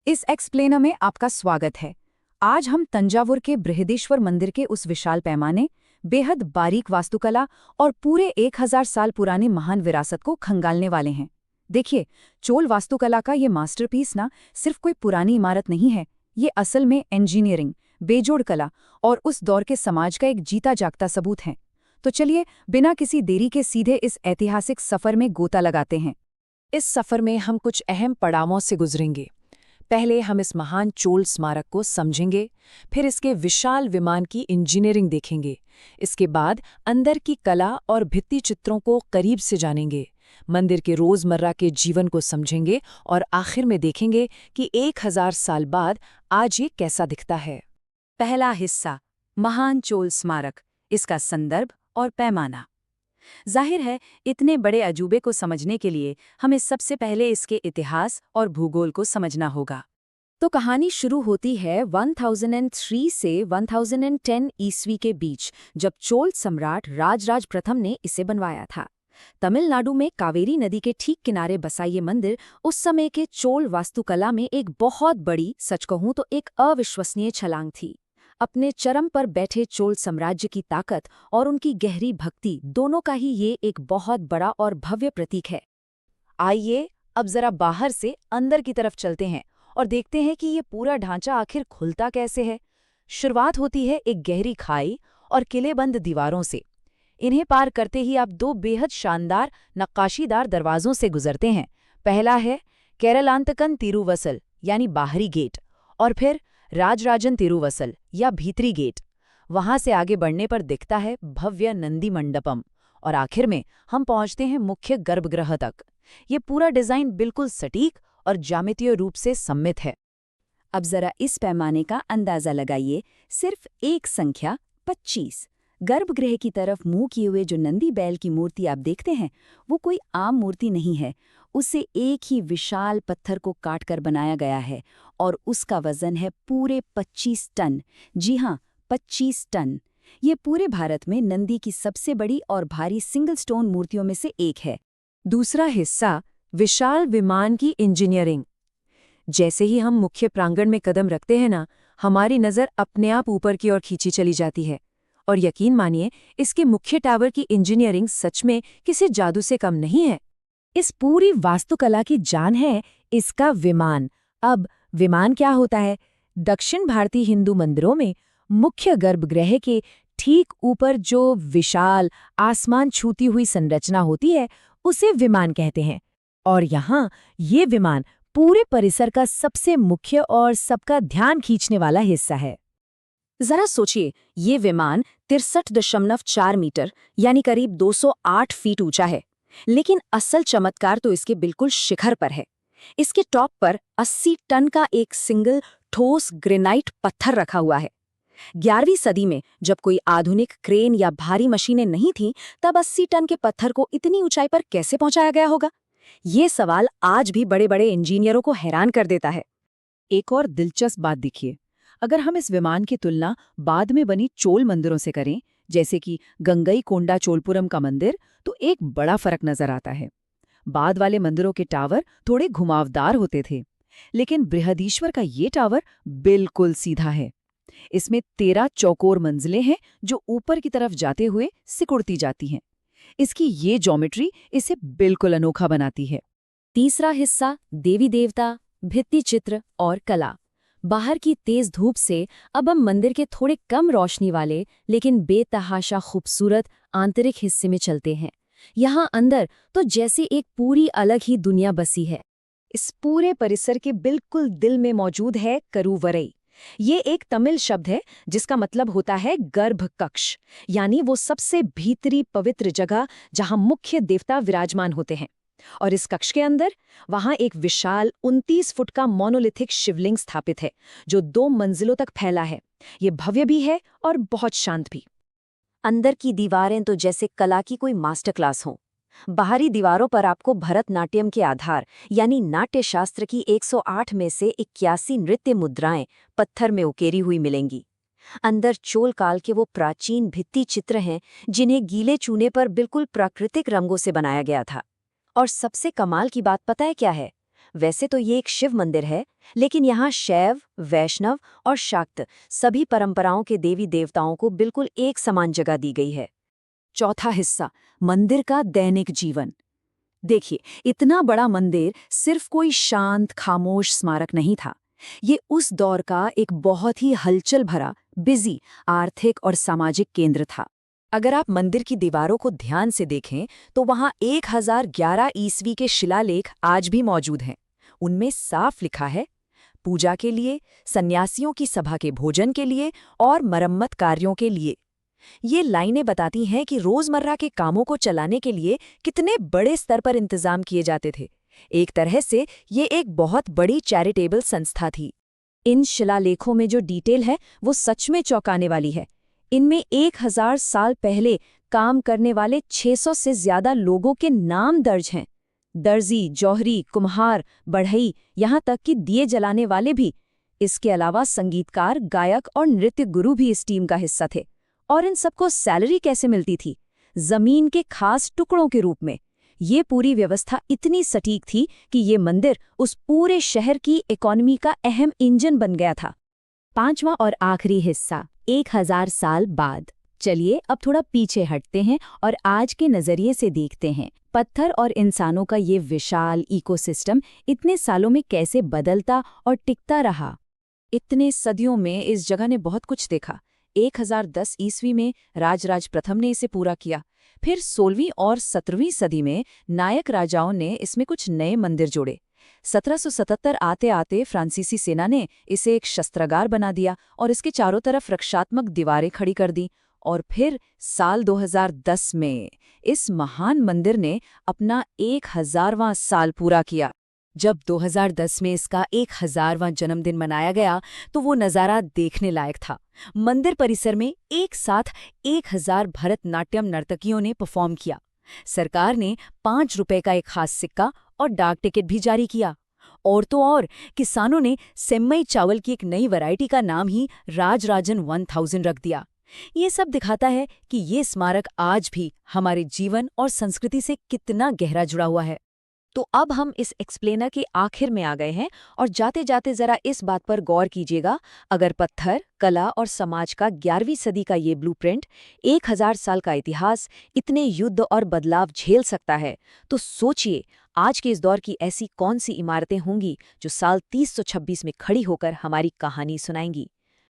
इस एक्सप्लेनर में आपका स्वागत है। आज हम तंजावुर के बृहदीश्वर मंदिर के उस विशाल पैमाने, बेहद बारीक वास्तुकला और पूरे 1000 साल पुरानी महान विरासत को खंगालने वाले हैं। देखिए, चोल वास्तुकला का ये मास्टरपीस ना सिर्फ कोई पुरानी इमारत नहीं है, ये असल में इंजीनियरिंग, बेजोड़ कला और उस दौर के समाज का एक जीता जागता सबूत है। तो चलिए, बिना किसी देरी के सीधे इस ऐतिहासिक सफर में गोता लगाते हैं। इस सफर में हम कुछ अहम पड़ावों से गुजरेंगे। पहले हम इस महान चोल स्मारक को समझेंगे, फिर इसके विशाल विमान की इंजीनियरिंग देखेंगे। इसके बाद अंदर की कला और भित्ति चित्रों को करीब से जानेंगे, मंदिर के रोजमर्रा के जीवन को समझेंगे और आखिर में देखेंगे कि 1000 साल बाद आज ये कैसा दिखता है। पहला हिस्सा, महान चोल स्मारक, इसका संदर्भ और पैमाना। जाहिर है, इतने बड़े अजूबे को समझने के लिए हमें सबसे पहले इसके इतिहास और भूगोल को समझना होगा। तो कहानी शुरू होती है 1003 से 1010 ईस्वी के बीच, जब चोल सम्राट राजराज प्रथम ने इसे बनवाया था। तमिलनाडु में कावेरी नदी के ठीक किनारे बसा ये मंदिर उस समय के चोल वास्तुकला में एक बहुत बड़ी, सच कहूं तो एक अविश्वसनीय छलांग थी। अपने चरम पर बैठे चोल साम्राज्य की ताकत और उनकी गहरी भक्ति दोनों का ही ये एक बहुत बड़ा और भव्य प्रतीक है। आइए अब जरा बाहर से अंदर की तरफ चलते हैं और देखते हैं कि ये पूरा ढांचा आखिर खुलता कैसे है। शुरुआत होती है एक गहरी खाई और किलेबंद दीवारों से। इन्हें पार करते ही आप दो बेहद शानदार नक्काशीदार दरवाजों से गुजरते हैं। पहला है केरलांतकन तिरुवसल यानी बाहरी गेट, और फिर राजराजन तिरुवसल या भीतरी गेट। वहां से आगे बढ़ने पर दिखता है भव्य नंदी मंडपम, और आखिर में हम पहुंचते हैं मुख्य गर्भगृह तक। ये पूरा डिजाइन बिल्कुल सटीक और ज्यामितीय रूप से सम्मित है। अब जरा इस पैमाने का अंदाजा लगाइए। सिर्फ एक संख्या 25। गर्भगृह की तरफ मुंह किए हुए जो नंदी बैल की मूर्ति आप देखते हैं, वो कोई आम मूर्ति नहीं है। उसे एक ही विशाल पत्थर को काटकर बनाया गया है और उसका वजन है पूरे 25 टन। जी हाँ, 25 टन। ये पूरे भारत में नंदी की सबसे बड़ी और भारी सिंगल स्टोन मूर्तियों में से एक है। दूसरा हिस्सा, विशाल विमान की इंजीनियरिंग। जैसे ही हम मुख्य प्रांगण में कदम रखते हैं ना, हमारी नज़र अपने आप ऊपर की ओर खींची चली जाती है। और यकीन मानिए, इसके मुख्य टावर की इंजीनियरिंग सच में किसी जादू से कम नहीं है। इस पूरी वास्तुकला की जान है इसका विमान। अब विमान क्या होता है? दक्षिण भारतीय हिंदू मंदिरों में मुख्य गर्भगृह के ठीक ऊपर जो विशाल आसमान छूती हुई संरचना होती है, उसे विमान कहते हैं। और यहाँ ये विमान पूरे परिसर का सबसे मुख्य और सबका ध्यान खींचने वाला हिस्सा है। जरा सोचिए, ये विमान 63.4 मीटर यानी करीब 208 फीट ऊंचा है। लेकिन असल चमत्कार तो इसके बिल्कुल शिखर पर है। इसके टॉप पर 80 टन का एक सिंगल ठोस ग्रेनाइट पत्थर रखा हुआ है। 11वीं सदी में जब कोई आधुनिक क्रेन या भारी मशीनें नहीं थीं, तब 80 टन के पत्थर को इतनी ऊंचाई पर कैसे पहुंचाया गया होगा? ये सवाल आज भी बड़े बड़े इंजीनियरों को हैरान कर देता है। एक और दिलचस्प बात देखिए, अगर हम इस विमान की तुलना बाद में बनी चोल मंदिरों से करें, जैसे कि गंगईकोंडा चोलपुरम का मंदिर, तो एक बड़ा फर्क नजर आता है। बाद वाले मंदिरों के टावर थोड़े घुमावदार होते थे, लेकिन बृहदीश्वर का ये टावर बिल्कुल सीधा है। इसमें 13 चौकोर मंजिलें हैं जो ऊपर की तरफ जाते हुए सिकुड़ती जाती हैं। इसकी ये ज्योमेट्री इसे बिल्कुल अनोखा बनाती है। तीसरा हिस्सा, देवी देवता, भित्ति चित्र और कला। बाहर की तेज धूप से अब हम मंदिर के थोड़े कम रोशनी वाले लेकिन बेतहाशा खूबसूरत आंतरिक हिस्से में चलते हैं। यहाँ अंदर तो जैसे एक पूरी अलग ही दुनिया बसी है। इस पूरे परिसर के बिल्कुल दिल में मौजूद है करूवरई। ये एक तमिल शब्द है जिसका मतलब होता है गर्भ कक्ष, यानी वो सबसे भीतरी पवित्र जगह जहाँ मुख्य देवता विराजमान होते हैं। और इस कक्ष के अंदर वहां एक विशाल 29 फुट का मोनोलिथिक शिवलिंग स्थापित है जो 2 मंजिलों तक फैला है। ये भव्य भी है और बहुत शांत भी। अंदर की दीवारें तो जैसे कला की कोई मास्टर क्लास हो। बाहरी दीवारों पर आपको भरतनाट्यम के आधार यानी नाट्य शास्त्र की 108 में से 81 नृत्य मुद्राएं पत्थर में उकेरी हुई मिलेंगी। अंदर चोल काल के वो प्राचीन भित्ति चित्र हैं जिन्हें गीले चूने पर बिल्कुल प्राकृतिक रंगों से बनाया गया था। और सबसे कमाल की बात पता है क्या है? वैसे तो ये एक शिव मंदिर है, लेकिन यहाँ शैव, वैष्णव और शाक्त सभी परंपराओं के देवी देवताओं को बिल्कुल एक समान जगह दी गई है। चौथा हिस्सा, मंदिर का दैनिक जीवन। देखिए, इतना बड़ा मंदिर सिर्फ कोई शांत खामोश स्मारक नहीं था। ये उस दौर का एक बहुत ही हलचल भरा, बिजी आर्थिक और सामाजिक केंद्र था। अगर आप मंदिर की दीवारों को ध्यान से देखें तो वहां 1011 ईस्वी के शिलालेख आज भी मौजूद हैं। उनमें साफ लिखा है, पूजा के लिए, सन्यासियों की सभा के भोजन के लिए और मरम्मत कार्यों के लिए। ये लाइनें बताती हैं कि रोजमर्रा के कामों को चलाने के लिए कितने बड़े स्तर पर इंतजाम किए जाते थे। एक तरह से ये एक बहुत बड़ी चैरिटेबल संस्था थी। इन शिलालेखों में जो डिटेल है वो सच में चौंकाने वाली है। इनमें 1000 साल पहले काम करने वाले 600 से ज्यादा लोगों के नाम दर्ज हैं। दर्जी, जौहरी, कुम्हार, बढ़ई, यहाँ तक कि दिए जलाने वाले भी। इसके अलावा संगीतकार, गायक और नृत्य गुरु भी इस टीम का हिस्सा थे। और इन सबको सैलरी कैसे मिलती थी? जमीन के खास टुकड़ों के रूप में। ये पूरी व्यवस्था इतनी सटीक थी कि ये मंदिर उस पूरे शहर की इकोनॉमी का अहम इंजन बन गया था। पांचवा और आखिरी हिस्सा, 1000 साल बाद। चलिए अब थोड़ा पीछे हटते हैं और आज के नजरिए से देखते हैं पत्थर और इंसानों का ये विशाल इकोसिस्टम इतने सालों में कैसे बदलता और टिकता रहा। इतने सदियों में इस जगह ने बहुत कुछ देखा। 1010 ईस्वी में राजराज प्रथम ने इसे पूरा किया। फिर 16वीं और 17वीं सदी में नायक राजाओं ने इसमें कुछ नए मंदिर जोड़े। 1777 आते आते फ्रांसीसी सेना ने इसे एक शस्त्रागार बना दिया और इसके चारों तरफ रक्षात्मक दीवारें खड़ी कर दी। और फिर साल 2010 में इस महान मंदिर ने अपना 1000वां साल पूरा किया। जब 2010 में इसका 1000वां जन्मदिन मनाया गया तो वो नज़ारा देखने लायक था। मंदिर परिसर में एक साथ 1000 भरतनाट्यम नर्तकियों ने परफॉर्म किया। सरकार ने 5 रुपए का एक खास सिक्का और डाक टिकट भी जारी किया। और तो और किसानों ने सेम्मई चावल की एक नई वैरायटी का नाम ही राजराजन 1000 रख दिया। ये सब दिखाता है कि ये स्मारक आज भी हमारे जीवन और संस्कृति से कितना गहरा जुड़ा हुआ है। तो अब हम इस एक्सप्लेनर के आखिर में आ गए हैं और जाते जाते जरा इस बात पर गौर कीजिएगा, अगर पत्थर, कला और समाज का 11वीं सदी का ये ब्लूप्रिंट, 1000 साल का इतिहास इतने युद्ध और बदलाव झेल सकता है, तो सोचिए आज के इस दौर की ऐसी कौन सी इमारतें होंगी जो साल 3026 में खड़ी होकर हमारी कहानी सुनाएंगी।